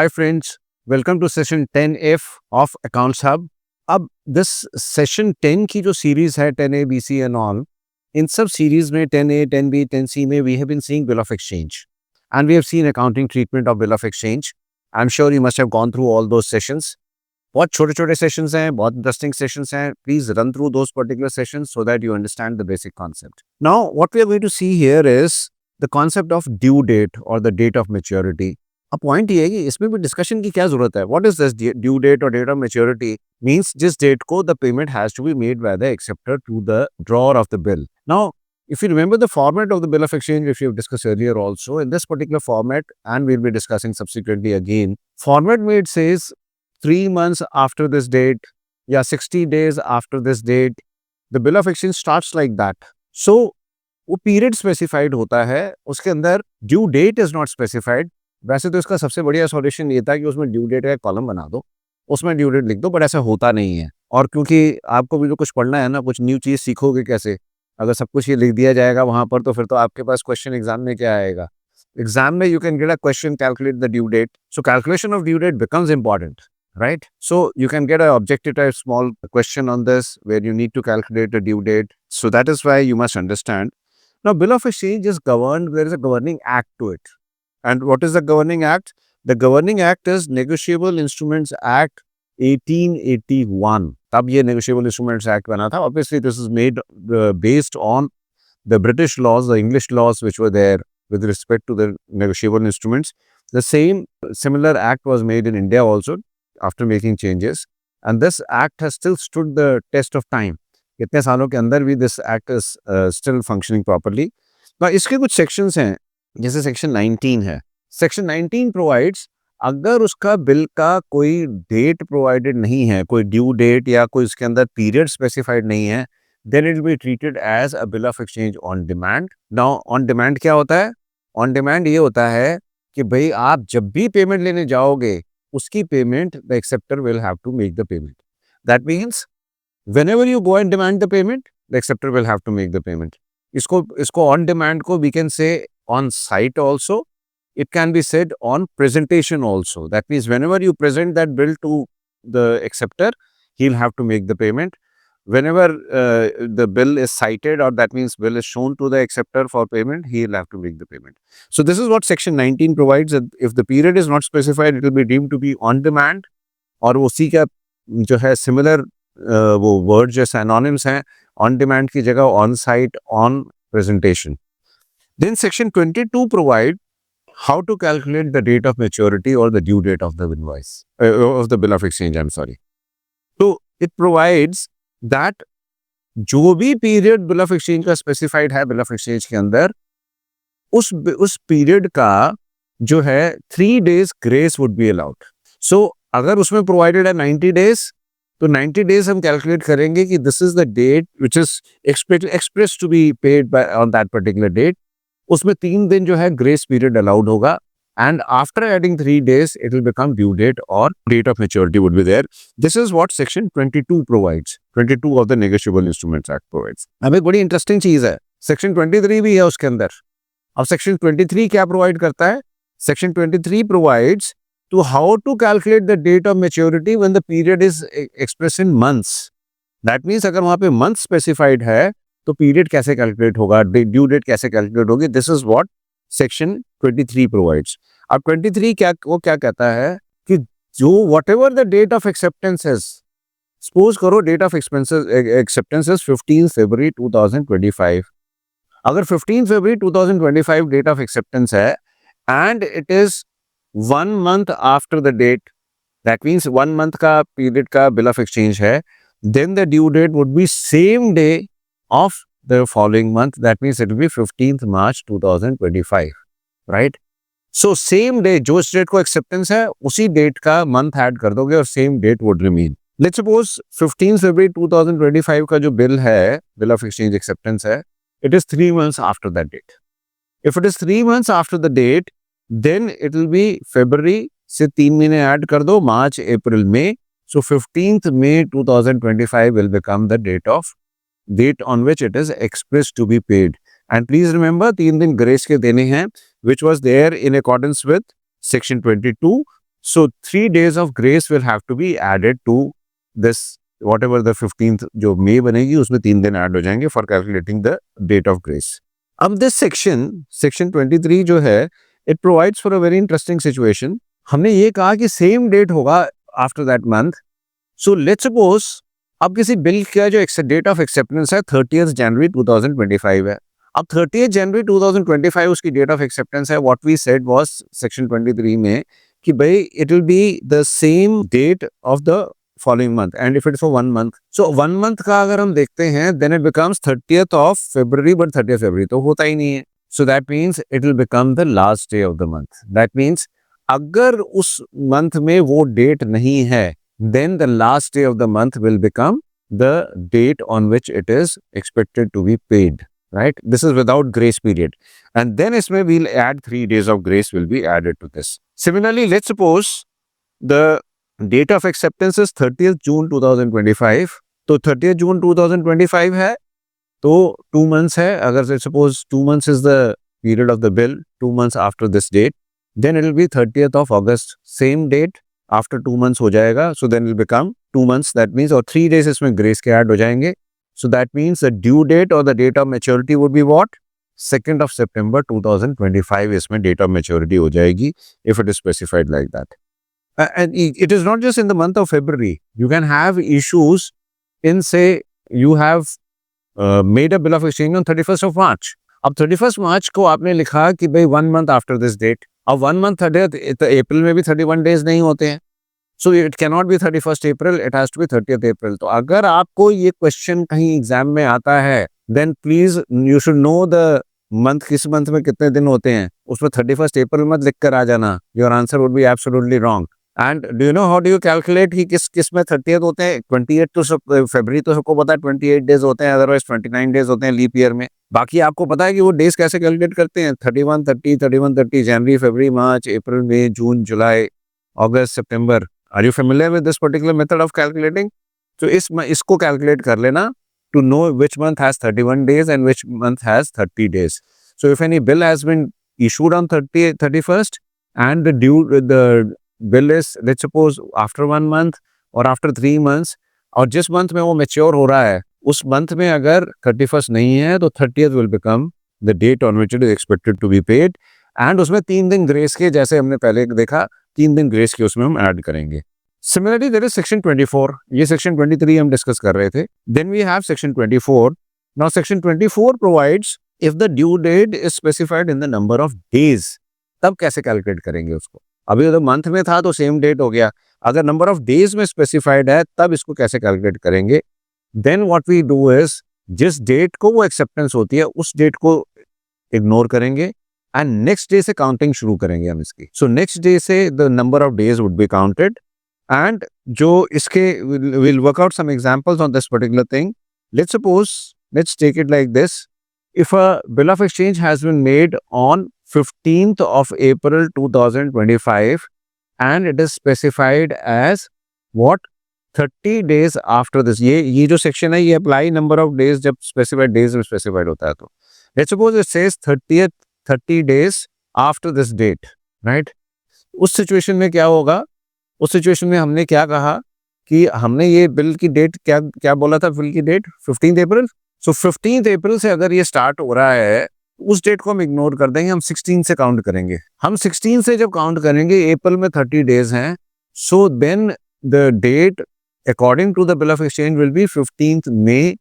Hi friends, welcome to session 10F of Accounts Hub. अब this session 10 की जो series है 10A, BC and all, इन सब series में 10A, 10B, 10C में we have been seeing bill of exchange and we have seen accounting treatment of bill of exchange. I'm sure you must have gone through all those sessions. बहुत छोटे छोटे sessions हैं, बहुत interesting sessions हैं. Please run through those particular sessions so that you understand the basic concept. Now, what we are going to see here is the concept of due date or the date of maturity. अब point ये है कि इसमें भी discussion की क्या जरूरत है. What is this due date और डेट ऑफ मैच्योरिटी मींस जिस डेट को the payment has to be made by the acceptor to the drawer of the bill. Now if you remember the format of the bill of exchange, which we have discussed earlier also, in this particular format, and we'll be discussing subsequently again, format made says 3 months after this date, yeah, 60 days after this date, the bill of exchange starts like that. So, वो period specified होता है, उसके अंदर due date is not specified. वैसे तो इसका सबसे बढ़िया सॉल्यूशन ये था कि उसमें ड्यू डेट का कॉलम बना दो, उसमें ड्यू डेट लिख दो, बट ऐसा होता नहीं है. और क्योंकि आपको भी तो कुछ पढ़ना है ना, कुछ न्यू चीज़ सीखोगे कैसे, अगर सब कुछ ये लिख दिया जाएगा वहाँ पर, तो फिर तो आपके पास क्वेश्चन एग्जाम में क्या आएगा. एग्जाम में you can get a question calculate the due date, so calculation of due date becomes important, right? So you can get an objective type small question on this where you need to calculate the due date. So that is why you must understand. Now, bill of exchange is governed, there is a governing act to it. And what is the governing act? The governing act is Negotiable Instruments Act 1881. तब ये Negotiable Instruments Act बना था. Obviously, this is made based on the British laws, the English laws which were there with respect to the negotiable instruments. The same similar act was made in India also after making changes. And this act has still stood the test of time. इतने सालों के अंदर भी this act is still functioning properly. Now, इसके कुछ sections हैं, जैसे section 19 है. सेक्शन 19 प्रोवाइड्स अगर उसका बिल का कोई डेट प्रोवाइडेड नहीं है, कोई ड्यू डेट या कोई उसके अंदर पीरियड स्पेसिफाइड नहीं है, then it will be treated as a bill of exchange on demand. Now on demand क्या होता है? ऑन डिमांड ये होता है कि भाई आप जब भी पेमेंट लेने जाओगे, उसकी payment the acceptor will have to make the payment. That means whenever you go and demand the payment, the acceptor will have to make the payment. इसको on demand को we can say on site also. It can be said on presentation also. That means whenever you present that bill to the acceptor, he'll have to make the payment. Whenever the bill is cited, or that means bill is shown to the acceptor for payment, he'll have to make the payment. So this is what section 19 provides. That if the period is not specified, it will be deemed to be on demand. और उसी का जो है similar वो word जो synonyms हैं, on demand की जगह on sight, on presentation. Then section 22 provide how to calculate the date of maturity और the due date of the invoice of the bill of exchange. I am sorry. तो it provides that जो भी period bill of exchange का specified है bill of exchange के अंदर, उस period का जो है 3 days grace would be allowed. So अगर उसमें प्रोवाइडेड है 90 days, तो 90 days हम कैलकुलेट करेंगे कि this is the date which is express to be paid on that particular date. उसमें 3 दिन जो है ग्रेस पीरियड अलाउड होगा, and after adding 3 days it will become due date और date of maturity would be there. This is what section 22 provides. 22 of the Negotiable Instruments Act provides. अब एक बड़ी interesting चीज है, सेक्शन 23 भी है उसके अंदर. अब सेक्शन 23 क्या प्रोवाइड करता है? Section 23 provides to how to calculate the date of maturity when the period is expressed in months. That means अगर वहाँ पे month specified है, तो period कैसे calculate होगा, due date कैसे calculate होगी. This is what section 23 provides. अब 23 वो क्या कहता है कि जो whatever the date of acceptance is, suppose करो date of acceptance is 15 February 2025. अगर 15 February 2025 date of acceptance है and it is 1 month after the date, that means 1 month का period का bill of exchange है, then the due date would be same day of the following month. That means it will be 15th March 2025, right? So same day, जो इस date को acceptance है, उसी date का month add कर दोगे और same date would remain. Let's suppose 15 February 2025 का जो bill है, bill of exchange acceptance है, it is 3 months after that date. If it is 3 months after the date, then it will be February से 3 महीने add कर दो, March, April, May. So 15th May 2025 will become the date on which it is expressed to be paid. And please remember 3 दिन grace के देने हैं, which was there in accordance with section 22 So 3 days of grace will have to be added to this whatever the 15th जो May बनेगी उसमें 3 दिन add हो जाएंगे for calculating the date of grace. अब this section 23 जो है it provides for a very interesting situation. हमने ये कहा कि सेम डेट होगा after that month. So let's suppose अब किसी बिल का जो डेट ऑफ एक्सेप्टेंस है 30th जनवरी 2025 है. अब 30th जनवरी 2025 उसकी डेट ऑफ एक्सेप्टेंस है. What we said was section 23 में कि भाई it will be the same date of the following month and if it's for 1 month. So 1 month का अगर हम देखते हैं then it becomes 30th of फरवरी, बट 30th फरवरी तो होता ही नहीं है. So that means it will become the last day of the month. That means अगर उस मंथ में वो डेट नहीं है then the last day of the month will become the date on which it is expected to be paid, right? This is without grace period. And then isme we'll add 3 days of grace will be added to this. Similarly, let's suppose the date of acceptance is 30th June 2025. तो 30th June 2025 है तो 2 months है. अगर let's suppose 2 months is the period of the bill, 2 months after this date, then it will be 30th of August, same date. After 2 months हो जाएगा. So then will become 2 months. That means और 3 days इसमें grace के add हो जाएंगे. So that means the due date और the date of maturity would be what 2nd of September 2025 इसमें date of maturity हो जाएगी if it is specified like that. And it is not just in the month of February. You can have issues in say you have made a bill of exchange on 31st of March. अब 31st March को आपने लिखा कि भाई 1 month after this date. अब 1 month 30th अप्रैल में भी 31 days नहीं होते हैं. So it can not be 31st April, it has to be 30th April. तो अगर आपको ये क्वेश्चन कहीं एग्जाम में आता है then please you should know the month, किस मंथ में कितने दिन होते हैं. उसमें 31st April मत लिख कर आ जाना. Your answer would be absolutely wrong. And do you know how do you calculate कि किस में 30th होते हैं. 28 तो फरवरी तो सबको पता है 28 days होते हैं, अदरवाइज 29 days होते हैं लीप ईयर में. बाकी आपको पता है कि वो डेज कैसे कैलकुलेट करते हैं. 31, 30, 31, 30, जनवरी, फरवरी, मार्च, अप्रैल, मई, जून, जुलाई, अगस्त, सितंबर. Are you familiar with this particular method of calculating? तो इसको कैलकुलेट कर लेना to know which month has 31 days and which month has 30 days. So if any bill has been issued on 31st and the bill is let's suppose after 1 month or after 3 months, और जिस month में वो mature हो रहा है उस month में अगर 31st नहीं है तो 30th will become the date on which it is expected to be paid. And उसमें 3 दिन ग्रेस के, जैसे हमने पहले देखा 3 दिन ग्रेस के उसमें हम ऐड करेंगे. Similarly there is section 24. ये सेक्शन 23 हम डिस्कस कर रहे थे. Then we have section 24. Now section 24 provides if the due date is specified in the number of days. तब कैसे कैलकुलेट करेंगे उसको. अभी तो मंथ में था तो सेम डेट हो गया. अगर नंबर ऑफ डेज में स्पेसिफाइड है तब इसको कैसे कैलकुलेट करेंगे. Then what we do is जिस डेट को वो एक्सेप्टेंस होती है उस डेट को इग्नोर करेंगे एंड नेक्स्ट डे से काउंटिंग शुरू करेंगे हम इसकी. सो नेक्स्ट डे से the number of days would be counted. And जो इसके will work out some examples on this particular thing. Let's suppose let's take it like this. If a bill of exchange has been made on 15th of April 2025 and it is specified as what 30 days after this. ये जो section है ये apply number of days जब specified days में specified होता है. तो let's suppose it says 30 days after this date, right. उस सिचुएशन में क्या होगा. उस सिचुएशन में हमने क्या कहा कि हमने ये बिल की डेट क्या बोला था. बिल की डेट 15th April. सो 15th April से अगर ये स्टार्ट हो रहा है उस डेट को हम इग्नोर कर देंगे. हम 16 से काउंट करेंगे. हम 16 से जब काउंट करेंगे अप्रैल में 30 days हैं. So then the date according to the bill of exchange will be 15th May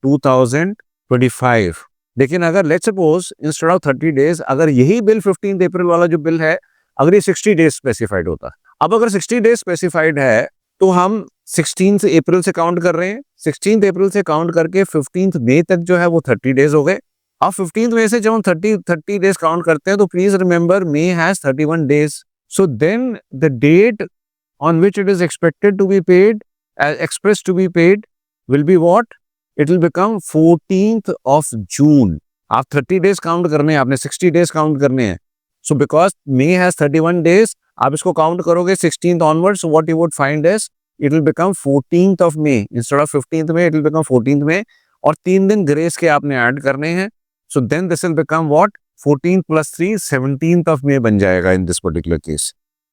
2025. लेकिन अगर let's suppose instead of 30 days अगर यही बिल 15th April वाला जो बिल है अगर ये 60 days स्पेसिफाइड होता. अब अगर 60 days स्पेसिफाइड है तो हम 16 से अप्रैल से काउंट कर रहे हैं. 16 अप्रैल से काउंट करके 15th May तक जो है वो 30 days हो गए. अब 15th May से जब हम 30 days काउंट करते हैं तो please remember May has 31 days. So then the date on which it is expected to be paid expressed to be paid will be what? It will become 14th of June. आप 30 days count करने हैं, आपने 60 days count करने हैं. So because May has 31 days, आप इसको count करोगे 16th onwards. So what you would find is it will become 14th of May instead of 15th May. It will become 14th May. और 3 दिन grace के आपने add करने हैं. So then this will become what? 14 plus 3, 17th of May बन जाएगा in this particular case,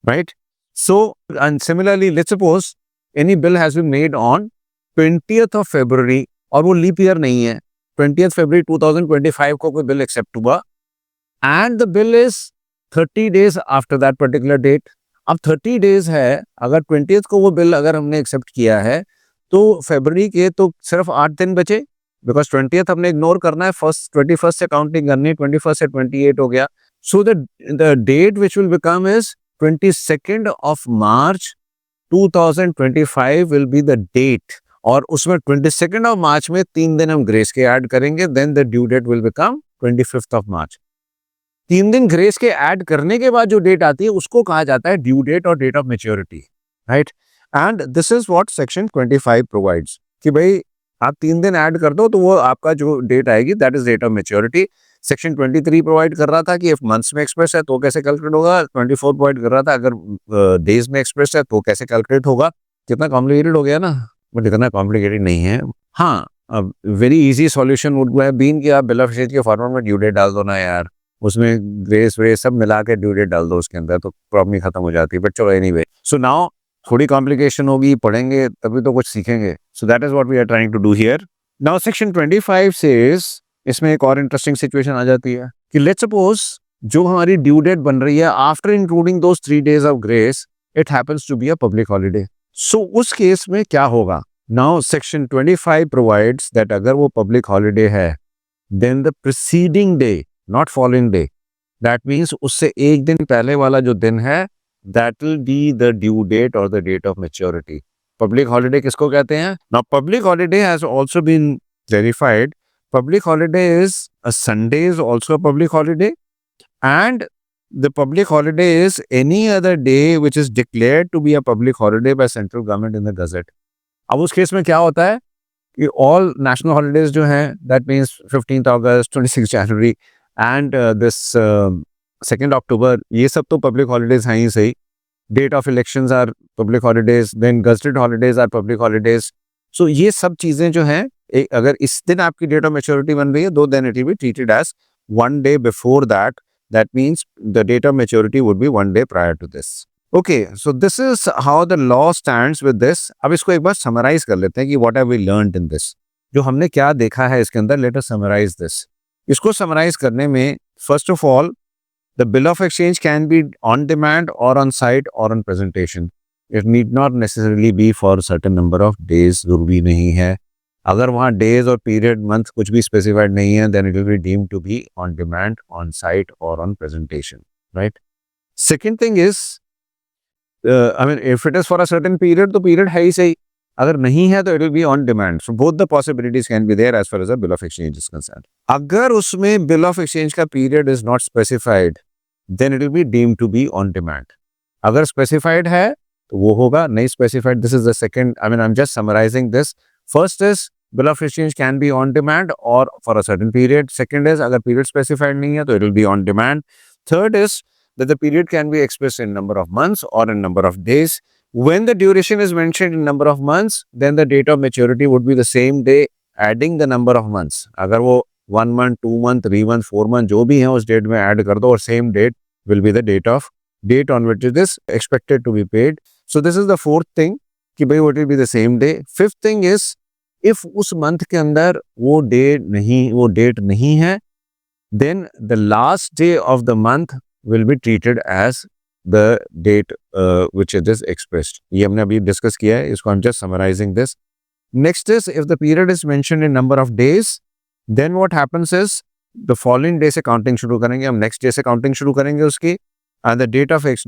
right? So, and similarly, let's suppose any bill has been made on 20th of February और वो leap year नहीं है, 20th February 2025 को कोई bill accept हुआ and the bill is 30 days after that particular date. अब 30 days है, अगर 20th को वो बिल अगर हमने एक्सेप्ट किया है तो फरवरी के तो सिर्फ 8 दिन बचे, बिकॉज 20th हमने इग्नोर करना है, फर्स्ट 21st से काउंटिंग करनी है, 21st से 28 हो गया. So the date which will become is 22nd of March 2025 will be the date. और उसमें 22nd of March में 3 दिन हम ग्रेस के ऐड करेंगे, then the due date will become 25th of March. 3 दिन ग्रेस के ऐड करने के बाद जो डेट आती है उसको कहा जाता है ड्यू डेट और date of maturity, right. And this is what section 25 provides कि भाई आप 3 दिन ऐड कर दो तो वो आपका जो डेट आएगी that is date of maturity. Section 23 provide कर रहा था कि इफ मंथ्स में एक्सप्रेस है तो कैसे कैलकुलेट होगा. 24 प्रोवाइड कर रहा था अगर डेज में एक्सप्रेस है तो कैसे कैलकुलेट होगा. कितना कॉम्प्लिकेटेड हो गया ना, बट इतना कॉम्प्लिकेटेड नहीं है. हाँ, अब very easy solution would have been कि आप बिल ऑफ एक्सचेंज के फॉर्मेट में ड्यू डेट डाल दो ना यार, उसमें ग्रेस व्रेस सब मिला के ड्यू डेट डाल दो उसके अंदर, तो प्रॉब्लम खत्म हो जाती है. बट चलो एनीवे, सो नाउ थोड़ी कॉम्प्लिकेशन होगी, पढ़ेंगे तभी तो कुछ सीखेंगे. So that is what we are trying to do here. Now section 25 says, इसमें एक और इंटरेस्टिंग सिचुएशन आ जाती है कि लेट्स सपोज जो हमारी ड्यू डेट बन रही है after including those 3 days of grace, it happens to be a public holiday. So उस केस में क्या होगा. नाउ सेक्शन 25 प्रोवाइड्स दैट अगर वो पब्लिक हॉलीडे है then the preceding day, not following day, that means उससे एक दिन पहले वाला जो दिन है that will be the due date और the date of maturity. Public holiday किसको कहते हैं. Now public holiday has also been clarified. Public holiday is a Sunday is also a public holiday, and the public holiday is any other day which is declared to be a public holiday by central government in the Gazette. अब उस केस में क्या होता है कि all national holidays जो हैं that means 15th August, 26th January and this 2nd October, ये सब तो public holidays हैं ही सही. Date of elections are public holidays, then Gazetted holidays are public holidays. So ये सब चीजें जो हैं, अगर इस दिन आपकी डेट ऑफ मेच्योरिटी बन रही है तो then it will be treated as one day before that. That means the date of maturity would be one day prior to this. Okay, so this is how the law stands with this. अब इसको एक बार summarise कर लेते हैं कि what have we learned in this, जो हमने क्या देखा है इसके अंदर. Let us summarise this. इसको समराइज करने में first of all the bill of exchange can be on demand और ऑन साइट और on presentation. It need not necessarily be for certain number of days, जरूरी नहीं है. अगर वहाँ डेज और पीरियड मंथ कुछ भी स्पेसिफाइड नहीं है then it will be deemed to be on demand, on sight और on presentation, right. Second thing is, I mean if it is for a certain period तो पीरियड है ही सही, अगर नहीं है तो it will be on demand. So both the possibilities can be there as far as a bill of exchange is concern. अगर उसमें बिल ऑफ एक्सचेंज का period is not specified then it will be deemed to be on demand. अगर specified है तो वो होगा, नहीं specified, this is the second. I mean I am just summarising this. First is bill of exchange can be on demand or for a certain period. Second is अगर period specified नहीं है तो it will be on demand. Third is that the period can be expressed in number of months or in number of days. When the duration is mentioned in number of months, then the date of maturity would be the same day adding the number of months. अगर वो 1 month, 2 month, 3 month, 4 month जो भी है उस date में add कर दो और same date will be the date on which it is expected to be paid. So this is the fourth thing कि भाई what will be the same day. Fifth thing is if उस month के अंदर वो date नहीं है then the last day of the month will be treated as the date which it is expressed. ये हमने अभी डिस्कस किया है, इसको I'm just summarizing this. Next is if the period is mentioned in number of days then what happens is the following day से counting शुरू करेंगे हम, नेक्स्ट डे से काउंटिंग शुरू करेंगे उसकी, and the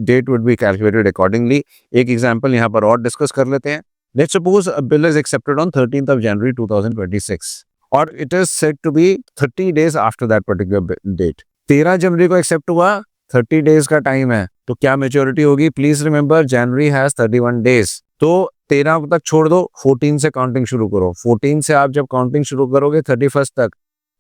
date would be calculated accordingly. एक example यहाँ पर और डिस्कस कर लेते हैं. Let's suppose a bill is accepted on 13th of January 2026 or it is said to be 30 days after that particular date. 13 जनवरी को एक्सेप्ट हुआ, 30 days का टाइम है, तो क्या मेच्योरिटी होगी. Please remember January has 31 days. तो 13 तक छोड़ दो, 14 से काउंटिंग शुरू करो. 14 से आप जब काउंटिंग शुरू करोगे 31st तक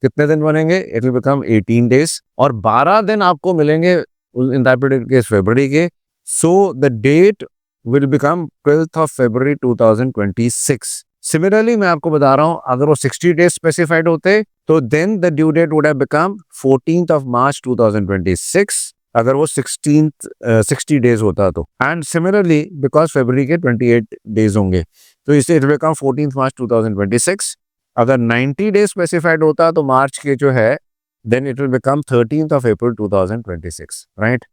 कितने दिन बनेंगे, इट विल बिकम 18 days और 12 दिन आपको मिलेंगे इन दैट पर्टिकुलर केस फरवरी के. So the date will become 12th of February 2026. Similarly, मैं आपको बता रहा हूँ अगर वो 60 days specified होते तो then the due date would have become 14th of March 2026. अगर वो 60 डेज होता तो, एंड सिमिलरली बिकॉज फरवरी के 28 डेज होंगे तो इसे इट विल बिकम 14 मार्च 2026। अगर 90 डेज स्पेसिफाइड होता तो मार्च के जो है then it will become 13th of April 2026, right.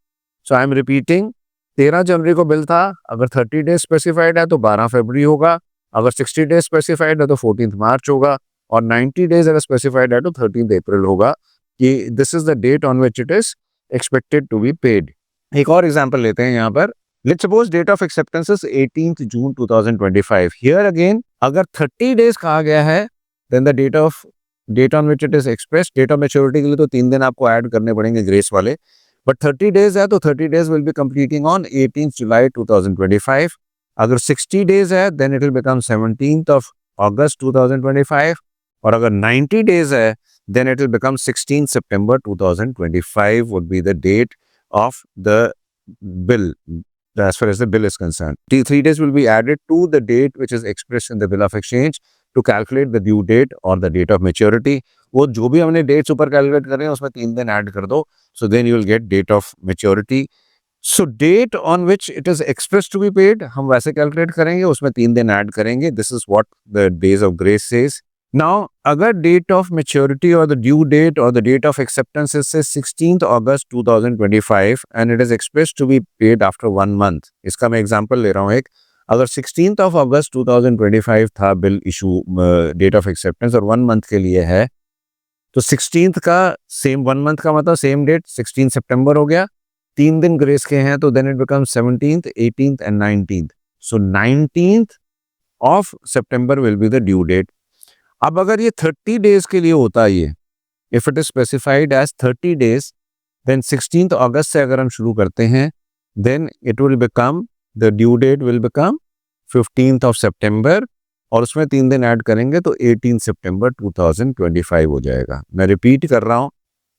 So I am repeating, 13 जनवरी को बिल था, अगर 30 डेज स्पेसिफाइड है तो 12 फरवरी होगा, अगर 60 डेज स्पेसिफाइड है तो 14 मार्च होगा, और 90 डेज अगर स्पेसिफाइड है तो 13 अप्रैल होगा, कि this is the date on which it is expected to be paid. एक और एग्जांपल लेते हैं यहाँ पर। Let's suppose date of acceptance is 18th June 2025। Here again अगर 30 डेज कहा गया है then the date on which it is express, date of maturity के लिए तो 3 दिन आपको ऐड करने पड़ेंगे ग्रेस वाले, बट 30 डेज है तो 30 days will be completing on 18th July 2025। अगर 60 डेज है then it will become 17th of August 2025, और अगर 90 डेज है then it will become 16 September 2025 would be the date of the bill as far as the bill is concerned. The 3 days will be added to the date which is expressed in the bill of exchange to calculate the due date or the date of maturity. वो जो भी हमने dates ऊपर calculate कर रहे हैं उसमें 3 दिन add कर दो, so then you will get date of maturity. So date on which it is expressed to be paid हम वैसे calculate करेंगे, उसमें 3 दिन add करेंगे. This is what the days of grace says. Now, अगर date of maturity or the due date or the date of acceptance is 16th August 2025 and it is expressed to be paid after 1 month, इसका मैं example ले रहा हूँ एक। अगर 16th of August 2025 था bill issue date of acceptance और 1 month के लिए है, तो 16th का same 1 month का मतलब same date 16 September हो गया, 3 दिन grace के हैं तो then it becomes 17th, 18th and 19th. So 19th of September will be the due date. अब अगर ये 30 डेज के लिए होता है, ये if it is specified as 30 days then 16th अगस्त से अगर हम शुरू करते हैं then it will become the due date will become 15th of September, और उसमें 3 दिन ऐड करेंगे तो 18 सितंबर 2025 हो जाएगा। मैं रिपीट कर रहा हूँ,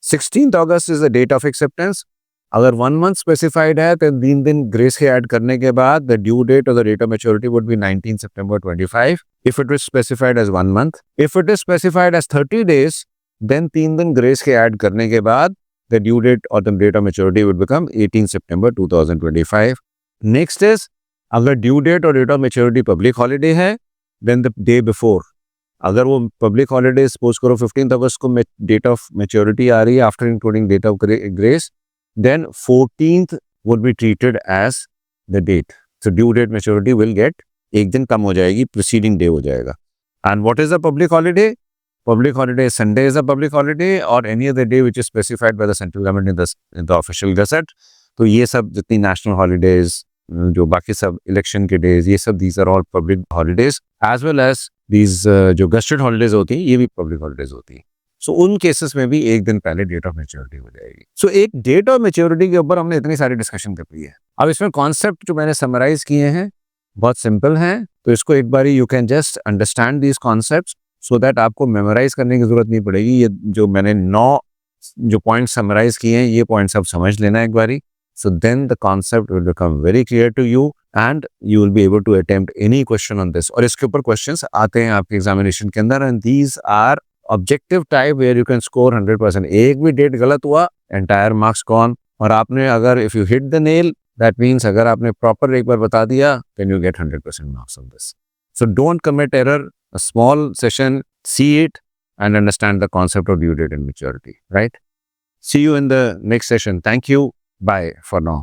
16th August is the date of acceptance. अगर 1 मंथ स्पेसिफाइड है तो 3 दिन ग्रेस के ऐड करने के बाद द ड्यू डेट और the date of maturity would be 19 सितंबर 25 if it is specified as 1 month. If it is specified as 30 days then 3 दिन ग्रेस के ऐड करने के बाद the due date or the date of maturity would become 18 September 2025. Next is अगर due date और date of maturity public holiday है then the day before, अगर वो पब्लिक हॉलीडे सपोज करो 15th अगस्त को डेट ऑफ मैच्योरिटी आ रही है after including date of grace, then 14th would be treated as the date. So due date maturity will get एक दिन कम हो जाएगी, preceding day हो जाएगा. And what is a public holiday? Public holiday, Sunday is a public holiday or any other day which is specified by the central government in the official gazette. तो ये सब जितनी national holidays, जो बाकी सब election के days, ये सब these are all public holidays as well as these जो gazetted holidays होती हैं ये भी public holidays होती हैं। सो उन केसेस में भी एक दिन पहले डेट ऑफ मैच्योरिटी हो जाएगी। सो एक डेट ऑफ मैच्योरिटी के ऊपर हमने इतनी सारी डिस्कशन कर ली है। अब इसमें कॉन्सेप्ट जो मैंने समराइज किए हैं बहुत सिंपल हैं, तो इसको एक बारी you can just understand these concepts so that आपको मेमोराइज करने की जरूरत नहीं पड़ेगी। ये जो मैंने 9 जो पॉइंट समराइज किए हैं ये पॉइंट्स आप समझ लेना एक बारी, so then the concept will become very clear to you and you will be able to attempt any question on this. और इसके ऊपर क्वेश्चंस आते हैं आपके एग्जामिनेशन के अंदर and these are objective type where you can score 100%। एक भी डेट गलत हुआ एंटायर मार्क्स गॉन। और आपने अगर if you hit the nail that means अगर आपने प्रॉपर एक बार बता दिया then you get 100% marks on this. So don't commit error, a small session, see it and understand the concept of due date and maturity, right? See you in the next session. Thank you. Bye for now.